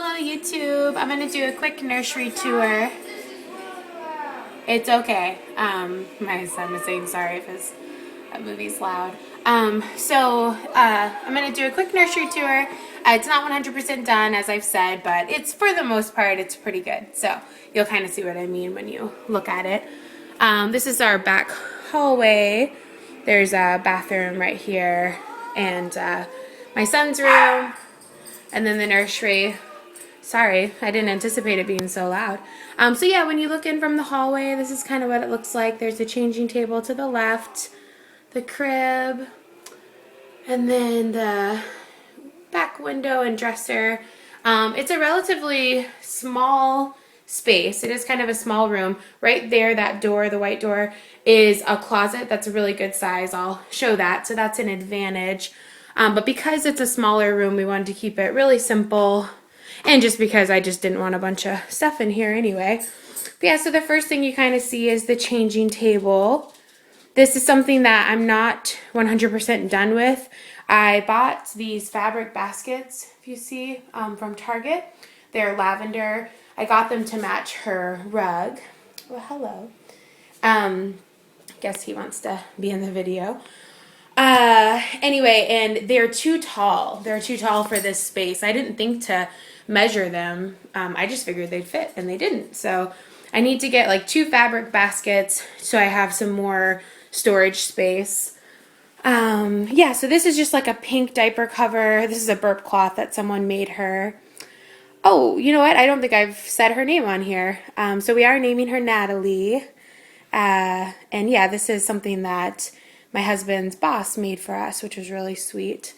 Hello YouTube, I'm going to do a quick nursery tour. It's okay. My son was saying sorry if his movie's loud. I'm going to do a quick nursery tour. It's not 100% done as I've said, but it's for the most part it's pretty good. So you'll kind of see what I mean when you look at it. This is our back hallway. There's a bathroom right here and my son's room and then the nursery. Sorry, I didn't anticipate it being so loud. So yeah, when you look in from the hallway, this is kind of what it looks like. There's a changing table to the left, the crib, and then the back window and dresser. It's a relatively small space. It is kind of a small room. Right there, that door, the white door, is a closet. That's a really good size. I'll show that. So that's an advantage. But because it's a smaller room, we wanted to keep it really simple. And just because I just didn't want a bunch of stuff in here anyway. But yeah, so the first thing you kind of see is the changing table. This is something that I'm not 100% done with. I bought these fabric baskets, if you see, from Target. They're lavender. I got them to match her rug. Well, hello. Guess he wants to be in the video. Anyway, and they're too tall. They're too tall for this space. I didn't think to measure them. I just figured they'd fit and they didn't. So I need to get like 2 fabric baskets so I have some more storage space. Yeah, so this is just like a pink diaper cover. This is a burp cloth that someone made her. Oh, you know what? I don't think I've said her name on here. So we are naming her Natalie. And yeah, this is something that my husband's boss made for us, which was really sweet.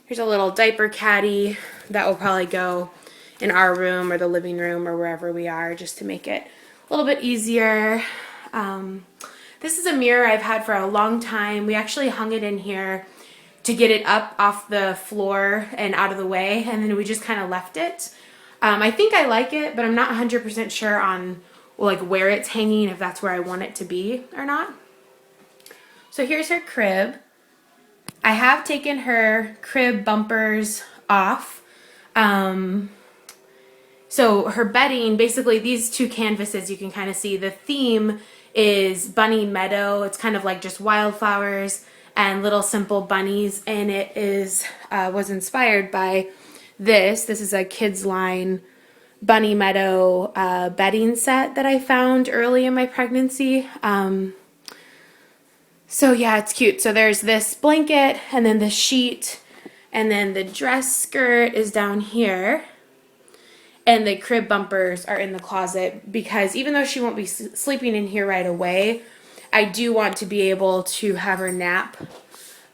Here's a little diaper caddy that will probably go in our room or the living room or wherever we are, just to make it a little bit easier. This is a mirror I've had for a long time. We actually hung it in here to get it up off the floor and out of the way, and then we just kind of left it. I think I like it, but I'm not 100% sure on like where it's hanging, if that's where I want it to be or not. So here's her crib. I have taken her crib bumpers off. So her bedding, basically these 2 canvases, you can kind of see the theme is Bunny Meadow. It's kind of like just wildflowers and little simple bunnies, and it is was inspired by this. This is a Kids Line Bunny Meadow bedding set that I found early in my pregnancy. So yeah, it's cute. So there's this blanket and then the sheet and then the dress skirt is down here. And the crib bumpers are in the closet because even though she won't be sleeping in here right away, I do want to be able to have her nap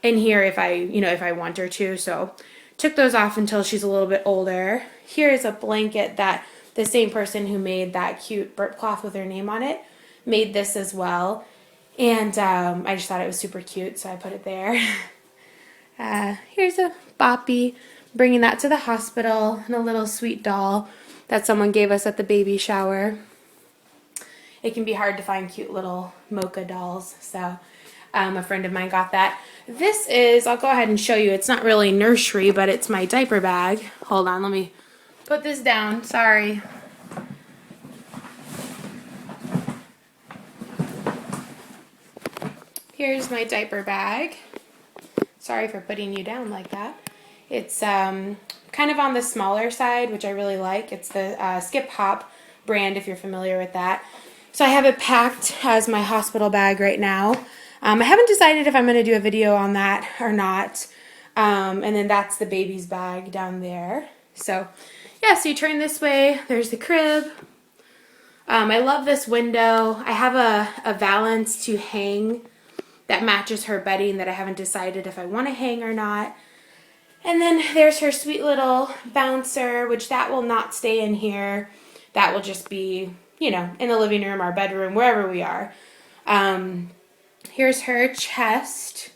in here if I want her to. So took those off until she's a little bit older. Here's a blanket that the same person who made that cute burp cloth with her name on it made this as well. And I just thought it was super cute, so I put it there. Here's a boppy, bringing that to the hospital, and a little sweet doll that someone gave us at the baby shower. It can be hard to find cute little mocha dolls, so a friend of mine got that. This is, I'll go ahead and show you, it's not really nursery, but it's my diaper bag. Hold on, let me put this down, sorry. Here's my diaper bag. Sorry for putting you down like that. It's kind of on the smaller side, which I really like. It's the Skip Hop brand, if you're familiar with that. So I have it packed as my hospital bag right now. I haven't decided if I'm going to do a video on that or not. And then that's the baby's bag down there. So yeah, so you turn this way, there's the crib. I love this window. I have a valance to hang that matches her bedding that I haven't decided if I want to hang or not. And then there's her sweet little bouncer, which that will not stay in here. That will just be, in the living room, our bedroom, wherever we are. Here's her chest.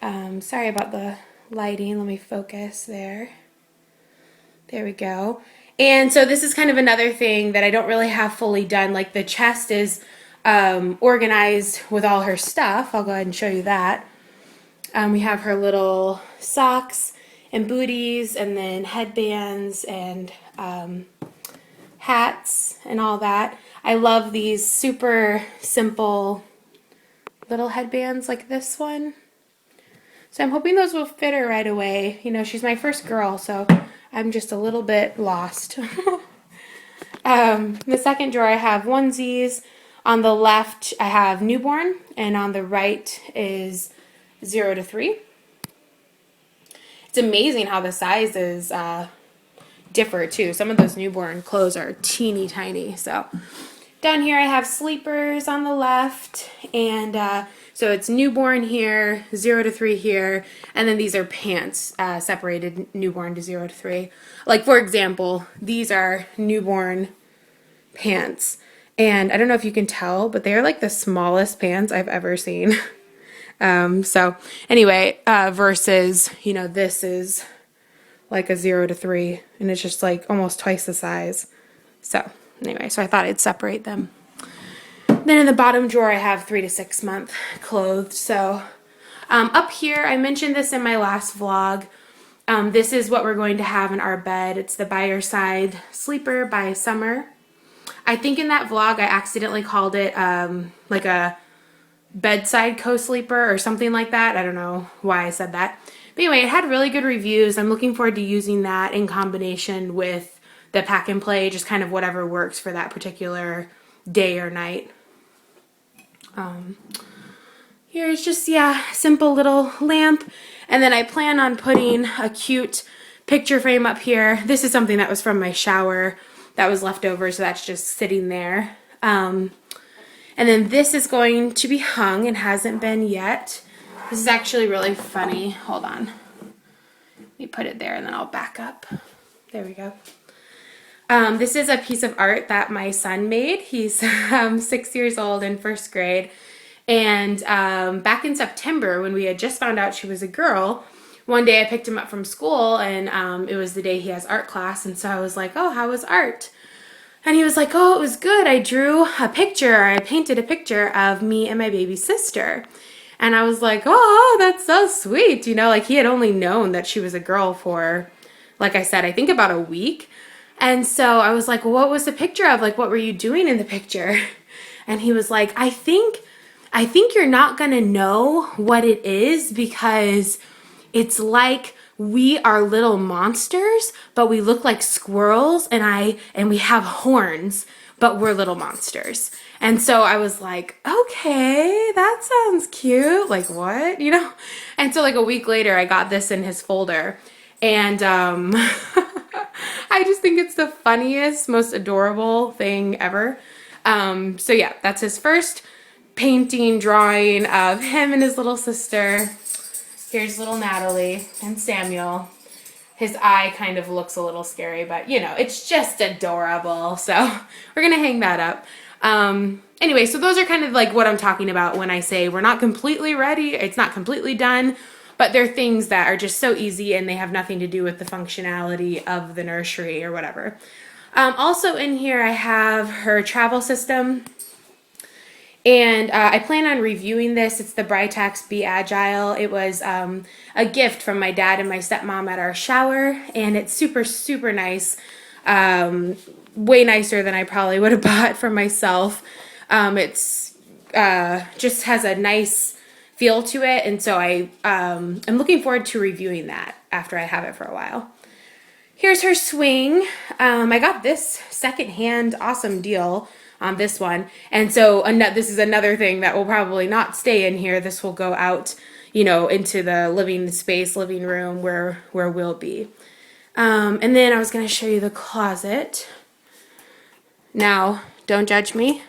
Sorry about the lighting. Let me focus there. There we go. And so this is kind of another thing that I don't really have fully done. Like the chest is organized with all her stuff. I'll go ahead and show you that. We have her little socks and booties, and then headbands and hats and all that. I love these super simple little headbands like this one. So I'm hoping those will fit her right away. You know, she's my first girl, so I'm just a little bit lost. In the second drawer I have onesies. On the left I have newborn, and on the right is 0 to 3. It's amazing how the sizes differ too. Some of those newborn clothes are teeny tiny. So down here I have sleepers on the left, and so it's newborn here, 0 to 3 here, and then these are pants separated newborn to 0 to 3. Like for example, these are newborn pants, and I don't know if you can tell, but they are like the smallest pants I've ever seen. So anyway, versus, you know, this is like a 0 to 3, and it's just like almost twice the size. So anyway, so I thought I'd separate them. Then in the bottom drawer I have 3 to 6 month clothes. So up here, I mentioned this in my last vlog. This is what we're going to have in our bed. It's the By Your Side Sleeper by Summer. I think in that vlog I accidentally called it like a bedside co-sleeper or something like that. I don't know why I said that. But anyway, it had really good reviews. I'm looking forward to using that in combination with the pack and play, just kind of whatever works for that particular day or night. Here's just, yeah, simple little lamp. And then I plan on putting a cute picture frame up here. This is something that was from my shower that was left over, so that's just sitting there. And then this is going to be hung and hasn't been yet. This is actually really funny. Hold on. Let me put it there and then I'll back up. There we go. This is a piece of art that my son made. He's 6 years old in first grade. And back in September, when we had just found out she was a girl, one day I picked him up from school, and it was the day he has art class. And so I was like, oh, how was art? And he was like, oh, it was good. I drew a picture. I painted a picture of me and my baby sister. And I was like, oh, that's so sweet. You know, like he had only known that she was a girl for, like I said, I think about a week. And so I was like, well, what was the picture of? Like, what were you doing in the picture? And he was like, I think you're not going to know what it is, because it's like we are little monsters, but we look like squirrels, and we have horns, but we're little monsters. And so I was like, okay, that sounds cute. Like, what? You know? And so like a week later, I got this in his folder, and I just think it's the funniest, most adorable thing ever. So yeah, that's his first painting drawing of him and his little sister. Here's little Natalie and Samuel. His eye kind of looks a little scary, but you know, it's just adorable. So we're gonna hang that up. Anyway, so those are kind of like what I'm talking about when I say we're not completely ready. It's not completely done, but they're things that are just so easy and they have nothing to do with the functionality of the nursery or whatever. Also in here I have her travel system. And I plan on reviewing this. It's the Britax Be Agile. It was a gift from my dad and my stepmom at our shower, and it's super, super nice. Way nicer than I probably would have bought for myself. It's just has a nice feel to it, and so I'm looking forward to reviewing that after I have it for a while. Here's her swing. I got this secondhand awesome deal on this one. And so this is another thing that will probably not stay in here. This will go out, you know, into the living room where we'll be. And then I was going to show you the closet. Now, don't judge me.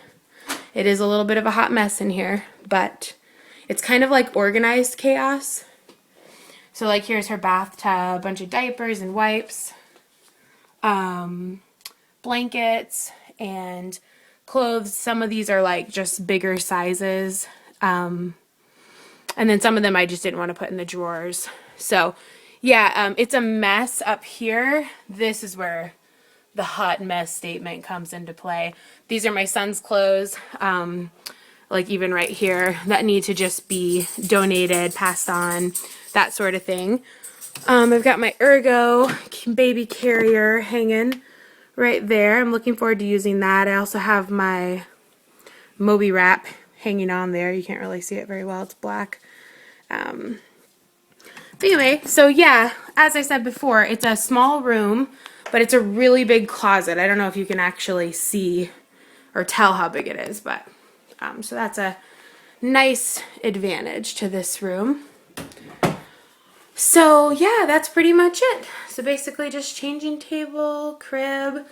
It is a little bit of a hot mess in here, but it's kind of like organized chaos. So like here's her bathtub, bunch of diapers and wipes, blankets and clothes. Some of these are like just bigger sizes. And then some of them I just didn't want to put in the drawers. So yeah, it's a mess up here. This is where the hot mess statement comes into play. These are my son's clothes, like even right here, that need to just be donated, passed on, that sort of thing. I've got my Ergo baby carrier hanging right there. I'm looking forward to using that. I also have my Moby wrap hanging on there. You can't really see it very well. It's black. But anyway, so yeah, as I said before, it's a small room, but it's a really big closet. I don't know if you can actually see or tell how big it is, but so that's a nice advantage to this room. So yeah, that's pretty much it. So basically just changing table, crib,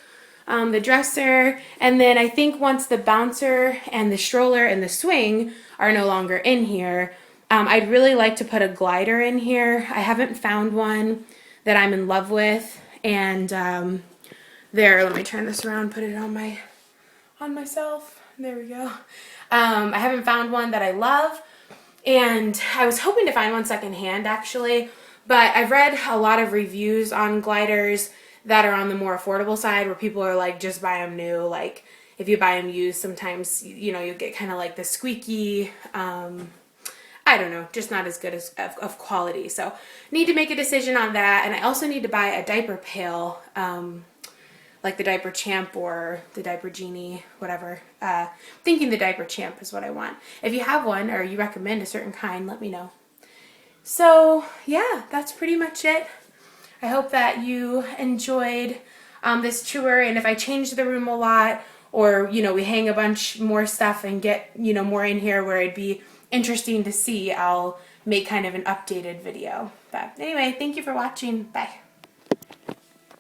the dresser, and then I think once the bouncer and the stroller and the swing are no longer in here, I'd really like to put a glider in here. I haven't found one that I'm in love with, and there, let me turn this around, put it on myself. There we go. I haven't found one that I love. And I was hoping to find one secondhand actually, but I've read a lot of reviews on gliders that are on the more affordable side where people are like, just buy them new. Like if you buy them used, sometimes, you know, you get kind of like the squeaky, I don't know, just not as good as of quality. So need to make a decision on that. And I also need to buy a diaper pail, like the Diaper Champ or the Diaper Genie, whatever. Thinking the Diaper Champ is what I want. If you have one or you recommend a certain kind, let me know. So yeah, that's pretty much it. I hope that you enjoyed this tour, and if I change the room a lot, or you know, we hang a bunch more stuff and get, you know, more in here where it'd be interesting to see, I'll make kind of an updated video. But anyway, thank you for watching. Bye.